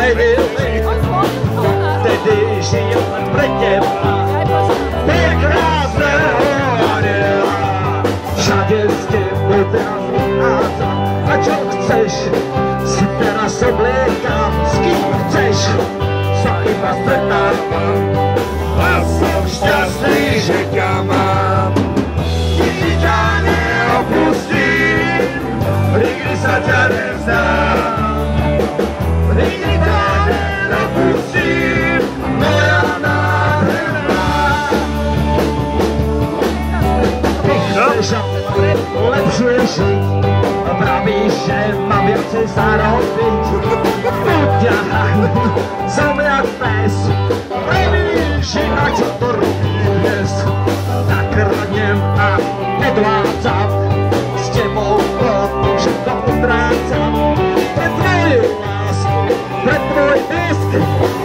zmenili, vtedy žijem len pre teba. Tie krásne aniela, všade s tebou teraz vychádzam. A čo chceš, si teraz obliekam, s kým chceš, sa iba stretávam. A som šťastný, že ťa mám. Nikdy ťa neopustím, nikdy sa ťa nevzdám. Nikdy ťa neopustím, moja nádherná. Ty chceš lepšie žiť, pravíš, že mám viacej zarobiť. Uťahaj, som jak pes, pravíš, že na čo to robím dnes. Tak radnem a nedvádzam, s tebou potom všetko utrácam. Pre tvoju lásku, pre tvoj disk,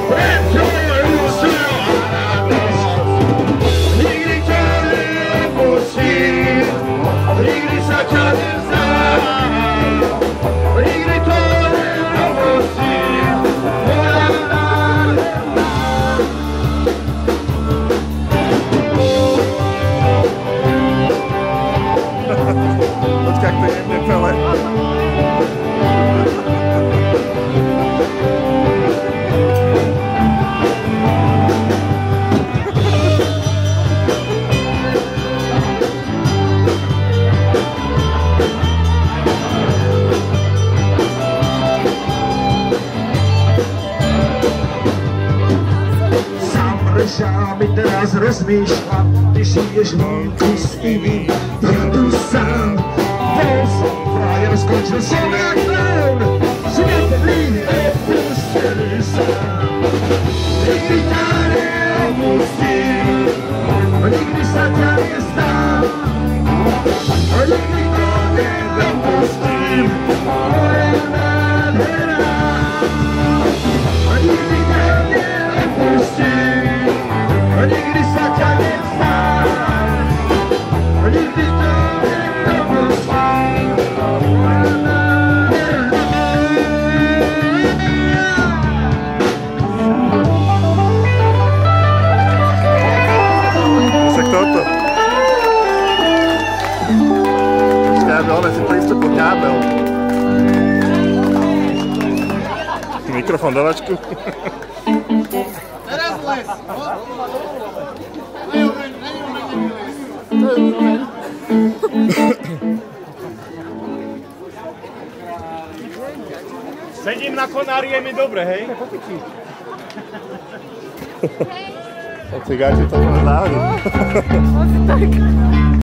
pre tvoju silu a radosť. Nikdy ťa neopustím, nikdy sa ťa nevzdám. Nikdy to neopustím, moja nádherná. Počkaj, to je jemne pele. Ja mi teraz rozmýšľam, ty žiješ vonku s iným, ja tu sám. Bol som frajer, skončil som jak clown, svetný nepustený sám. Nikdy ťa neopustím, nikdy sa ťa nevzdám. Nikdy to nedopustím, moja nádherná. Nikdy ťa neopustím, nikdy sa ťa nevzdám, nikdy to nedopustím, moja nádherná. Však toto. Počkaj, dole si prístupu kábel. Mikrofón do vačku. Teraz les! Sedím na konári, je mi dobre, hej? Cigáči to môže záhodiť.